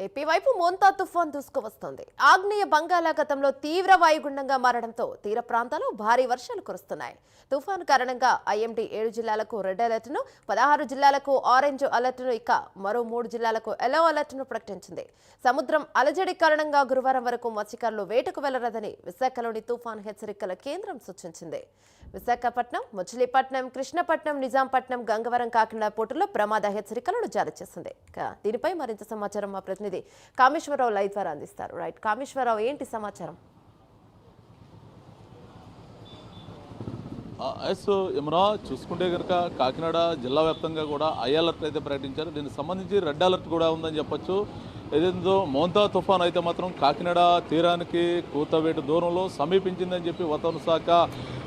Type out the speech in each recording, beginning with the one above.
AP వైపు మోంతా తుఫాన్ దూసుకువస్తోంది. ఆగ్నేయ బంగాళాఖాతంలో తీవ్ర వాయుగుండంగా మారడంతో తీర ప్రాంతాల్లో భారీ వర్షాలు కురుస్తున్నాయి. తుఫాను కారణంగా ఐఎండీ 7 జిల్లాలకు రెడ్ అలర్ట్ను, 16 జిల్లాలకు ఆరెంజ్ అలర్ట్ను, ఇక మరో 3 జిల్లాలకు ఎల్లో అలర్ట్ను ప్రకటించింది. సముద్రం అలజడి కారణంగా గురువారం వరకు మత్స్యకారులు వేటకు వెళ్లరాదని విశాఖలోని తుఫాన్ హెచ్చరికల కేంద్రం సూచించింది. విశాఖపట్నం, మచిలీపట్నం, కృష్ణపట్నం, నిజాంపట్నం, గంగవరం, కాకినాడ పోర్టుల్లో ప్రమాద హెచ్చరికలను జారీ చేసింది. దీనిపై మరింత సమాచారం మా ప్రతినిధి కామేశ్వరరావు లైవ్ ద్వారా అందిస్తారు. రైట్ కామేశ్వరరావు, ఏంటి సమాచారం? యమునా, చూసుకుంటే కనుక కాకినాడ జిల్లా వ్యాప్తంగా కూడా ఐ అలర్ట్ అయితే ప్రకటించారు. దీనికి సంబంధించి రెడ్ అలర్ట్ కూడా ఉందని చెప్పొచ్చు. ఏదేందో మోంతా తుఫాన్ అయితే మాత్రం కాకినాడ తీరానికి కూతవేటు దూరంలో సమీపించిందని చెప్పి వాతావరణ శాఖ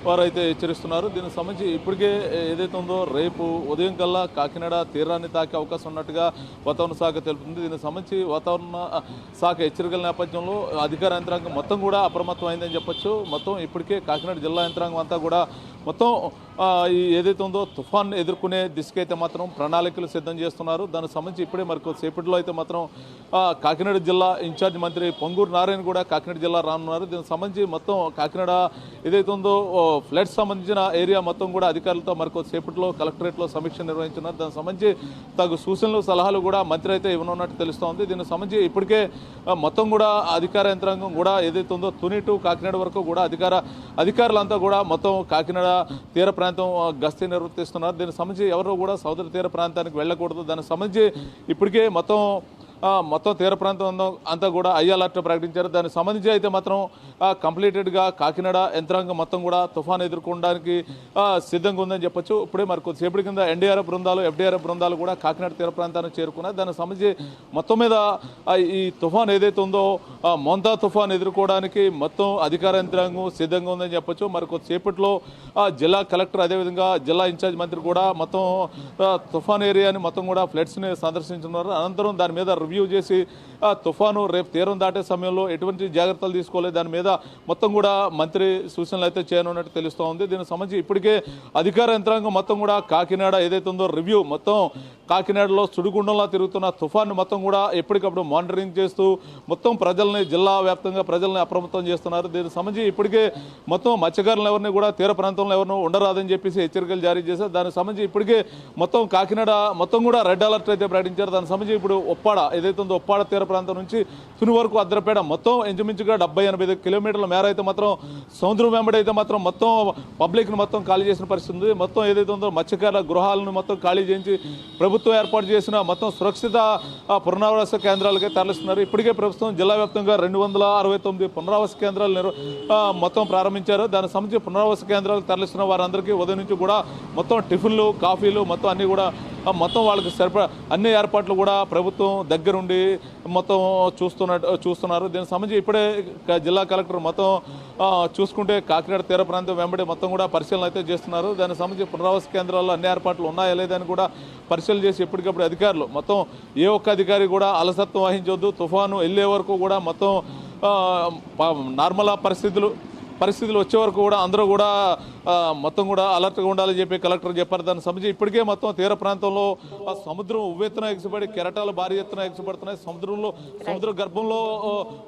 వారు అయితే హెచ్చరిస్తున్నారు. దీనికి సంబంధించి ఇప్పటికే ఏదైతే ఉందో రేపు ఉదయం కల్లా కాకినాడ తీరాన్ని తాకే అవకాశం ఉన్నట్టుగా వాతావరణ శాఖ తెలుపుతుంది. దీనికి సంబంధించి వాతావరణ శాఖ హెచ్చరికల నేపథ్యంలో అధికార యంత్రాంగం మొత్తం కూడా అప్రమత్తం అయిందని చెప్పొచ్చు. మొత్తం ఇప్పటికే కాకినాడ జిల్లా యంత్రాంగం అంతా కూడా మొత్తం ఈ ఏదైతే ఉందో తుఫాన్ ఎదుర్కొనే దిశకైతే మాత్రం ప్రణాళికలు సిద్ధం చేస్తున్నారు. దానికి సంబంధించి ఇప్పుడే మరి కొద్దిసేపట్లో అయితే మాత్రం కాకినాడ జిల్లా ఇన్ఛార్జ్ మంత్రి పొంగూరు నారాయణ కూడా కాకినాడ జిల్లా రానున్నారు. దీనికి సంబంధించి మొత్తం కాకినాడ ఏదైతే ఉందో ఫ్లడ్స్ సంబంధించిన ఏరియా మొత్తం కూడా అధికారులతో మరి కొద్దిసేపట్లో కలెక్టరేట్లో సమీక్ష నిర్వహించున్నారు. దానికి సంబంధించి తగు సూచనలు సలహాలు కూడా మంత్రి అయితే ఇవ్వనున్నట్టు తెలుస్తోంది. దీనికి సంబంధించి ఇప్పటికే మొత్తం కూడా అధికార యంత్రాంగం కూడా ఏదైతే ఉందో తుని టు కాకినాడ వరకు కూడా అధికారులంతా కూడా మొత్తం కాకినాడ తీర ప్రాంతం గస్తీ నిర్వర్తిస్తున్నారు. దీనికి సంబంధించి ఎవరు కూడా సముద్ర తీర ప్రాంతానికి వెళ్ళకూడదు. దానికి సంబంధించి ఇప్పటికే మొత్తం తీర ప్రాంతం అంతా కూడా ఐ అలర్ట్ ప్రకటించారు. దానికి సంబంధించి అయితే మాత్రం కంప్లీటెడ్గా కాకినాడ యంత్రాంగం మొత్తం కూడా తుఫాన్ ఎదుర్కోవడానికి సిద్ధంగా ఉందని చెప్పొచ్చు. ఇప్పుడే మరి కొద్దిసేపటి కింద ఎన్డీఆర్ఎఫ్ బృందాలు, ఎఫ్డీఆర్ఎఫ్ బృందాలు కూడా కాకినాడ తీర ప్రాంతానికి చేరుకున్నారు. దానికి సంబంధించి మొత్తం మీద ఈ తుఫాన్ ఏదైతే ఉందో మోంతా తుఫాన్ ఎదుర్కోవడానికి మొత్తం అధికార యంత్రాంగం సిద్ధంగా ఉందని చెప్పొచ్చు. మరి కొద్దిసేపట్లో జిల్లా కలెక్టర్ అదేవిధంగా జిల్లా ఇన్ఛార్జ్ మంత్రి కూడా మొత్తం తుఫాన్ ఏరియాని మొత్తం కూడా ఫ్లడ్స్ని సందర్శించున్నారు. అనంతరం దాని మీద రివ్యూ చేసి తుఫాను రేపు తీరం దాటే సమయంలో ఎటువంటి జాగ్రత్తలు తీసుకోలేదు దాని మీద మొత్తం కూడా మంత్రి సూచనలు అయితే చేయనున్నట్టు తెలుస్తూ ఉంది. దీనికి సంబంధించి ఇప్పటికే అధికార యంత్రాంగం మొత్తం కూడా కాకినాడ ఏదైతే ఉందో రివ్యూ మొత్తం కాకినాడలో సుడిగుండంలా తిరుగుతున్న తుఫాను మొత్తం కూడా ఎప్పటికప్పుడు మానిటరింగ్ చేస్తూ మొత్తం జిల్లా వ్యాప్తంగా ప్రజల్ని అప్రమత్తం చేస్తున్నారు. దీనికి సంబంధించి ఇప్పటికే మొత్తం మత్స్యకారులను ఎవరిని కూడా తీర ప్రాంతంలో ఎవరినూ ఉండరాదని చెప్పేసి హెచ్చరికలు జారీ చేశారు. దానికి సంబంధించి ఇప్పటికే మొత్తం కాకినాడ మొత్తం కూడా రెడ్ అలర్ట్ అయితే ప్రకటించారు. దానికి సంబంధించి ఇప్పుడు ఒప్పాడ ఏదైతే ఉందో ఒప్పాడ తీర ప్రాంతం నుంచి తుని వరకు అద్దరపేట మొత్తం ఇంచుమించుగా 70-85 కిలోమీటర్ల మేర అయితే మాత్రం సముద్రం వెంబడి అయితే మాత్రం మొత్తం పబ్లిక్ను మొత్తం ఖాళీ చేసిన పరిస్థితి ఉంది. మొత్తం ఏదైతే ఉందో మత్స్యకారుల గృహాలను మొత్తం ఖాళీ చేయించి ప్రభుత్వం ఏర్పాటు చేసిన మొత్తం సురక్షిత పునరావాస కేంద్రాలకే తరలిస్తున్నారు. ఇప్పటికే ప్రభుత్వం జిల్లా వ్యాప్తంగా 269 పునరావాస కేంద్రాలు మొత్తం ప్రారంభించారు. దానికి సంబంధించి పునరావాస కేంద్రాలకు తరలిస్తున్న వారందరికీ ఉదయం నుంచి కూడా మొత్తం టిఫిన్లు, కాఫీలు మొత్తం అన్నీ కూడా మొత్తం వాళ్ళకి సరిపడా అన్ని ఏర్పాట్లు కూడా ప్రభుత్వం దగ్గరుండి మొత్తం చూస్తున్నారు. దీనికి సంబంధించి ఇప్పుడే జిల్లా కలెక్టర్ మొత్తం చూసుకుంటే కాకినాడ తీర ప్రాంతం వెంబడి మొత్తం కూడా పరిశీలన అయితే చేస్తున్నారు. దానికి సంబంధించి పునరావాస కేంద్రాల్లో అన్ని ఏర్పాట్లు ఉన్నాయా లేదని కూడా పరిశీలన చేసి ఎప్పటికప్పుడు అధికారులు మొత్తం ఏ ఒక్క అధికారి కూడా అలసత్వం వహించవద్దు. తుఫాను వెళ్ళే వరకు కూడా మొత్తం నార్మల్ పరిస్థితులు వచ్చే వరకు కూడా అందరూ కూడా మొత్తం కూడా అలర్ట్గా ఉండాలని చెప్పి కలెక్టర్ చెప్పారు. దానికి సంబంధించి ఇప్పటికే మొత్తం తీర ప్రాంతంలో సముద్రం ఉవ్వెత్తున ఎగిసిపడి కెరటాలు భారీ ఎత్తున ఎగిసిపడుతున్నాయి. సముద్ర గర్భంలో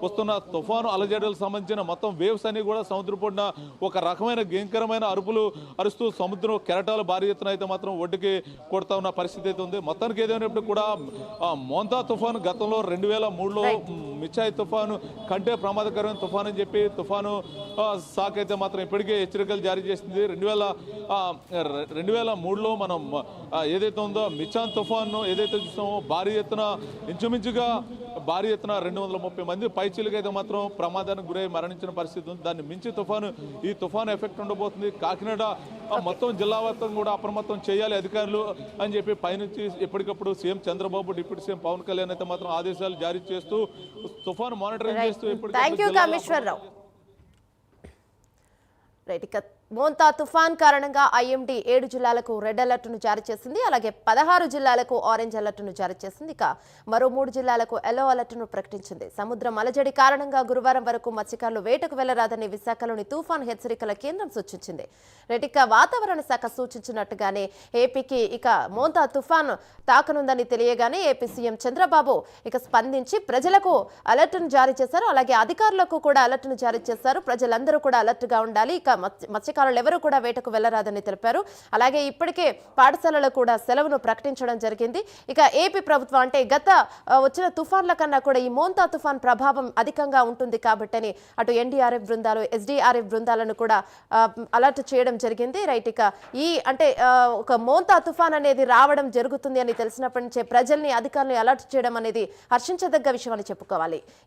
వస్తున్న తుఫాను అలజడులకు సంబంధించిన మొత్తం వేవ్స్ అన్ని కూడా సముద్ర పొడిన ఒక రకమైన భయంకరమైన అరుపులు అరుస్తూ సముద్రం కెరటాలు భారీ ఎత్తున అయితే మాత్రం ఒడ్డుకి కొడతా ఉన్న పరిస్థితి అయితే ఉంది. మొత్తానికి ఏదైనప్పుడు కూడా మోంతా తుఫాను గతంలో 2003లో మిచాయ్ తుఫాను కంటే ప్రమాదకరమైన తుఫాను అని చెప్పి తుఫాను శాఖ అయితే మాత్రం ఇప్పటికే హెచ్చరికలు జారీ చేసింది. 2003లో మనం ఏదైతే ఉందో మిచాన్ తుఫాను ఏదైతే చూసామో ఇంచుమించుగా భారీ ఎత్తున 230 మంది పైచీలకు అయితే మాత్రం ప్రమాదానికి గురై మరణించిన పరిస్థితి ఉంది. దాన్ని మించి ఈ తుఫాను ఎఫెక్ట్ ఉండబోతుంది. కాకినాడ మొత్తం జిల్లా వ్యాప్తంగా కూడా అప్రమత్తం చేయాలి అధికారులు అని చెప్పి పైనుంచి ఎప్పటికప్పుడు CM Chandrababu, deputy CM Pawan Kalyan అయితే మాత్రం ఆదేశాలు జారీ చేస్తూ తుఫాను మానిటరింగ్ చేస్తూ ఎప్పటికప్పుడు మోంతా తుఫాన్ కారణంగా ఐఎండీ 7 జిల్లాలకు రెడ్ అలర్ట్ను జారీ చేసింది. అలాగే 16 జిల్లాలకు ఆరెంజ్ అలర్ట్ను జారీ చేసింది. ఇక మరో 3 జిల్లాలకు ఎల్లో అలర్ట్ను ప్రకటించింది. సముద్రం అలజడి కారణంగా గురువారం వరకు మత్స్యకారులు వేటకు వెళ్లరాదని విశాఖలోని తుఫాన్ హెచ్చరికల కేంద్రం సూచించింది. ఇక వాతావరణ శాఖ సూచించినట్టుగానే ఏపీకి ఇక మోంతా తుఫాన్ తాకనుందని తెలియగానే ఏపీ సీఎం చంద్రబాబు ఇక స్పందించి ప్రజలకు అలర్ట్ను జారీ చేశారు. అలాగే అధికారులకు కూడా అలర్ట్ను జారీ చేశారు. ప్రజలందరూ కూడా అలర్ట్ గా ఉండాలి. ఇక మత్స్యకారులు ఎవరు కూడా వేటకు వెళ్లరాదని తెలిపారు. అలాగే ఇప్పటికే పాఠశాలలు కూడా సెలవును ప్రకటించడం జరిగింది. ఇక ఏపీ ప్రభుత్వం అంటే గత వచ్చిన తుఫాన్ల కన్నా కూడా ఈ మోంతా తుఫాన్ ప్రభావం అధికంగా ఉంటుంది కాబట్టి అటు ఎన్డీఆర్ఎఫ్ బృందాలు ఎస్డీఆర్ఎఫ్ బృందాలను కూడా అలర్ట్ చేయడం జరిగింది. రైట్, ఇక ఈ అంటే ఒక మోంతా తుఫాన్ అనేది రావడం జరుగుతుంది అని తెలిసినప్పటి నుంచే ప్రజల్ని అధికారులను అలర్ట్ చేయడం అనేది హర్షించదగ్గ విషయం అని చెప్పుకోవాలి.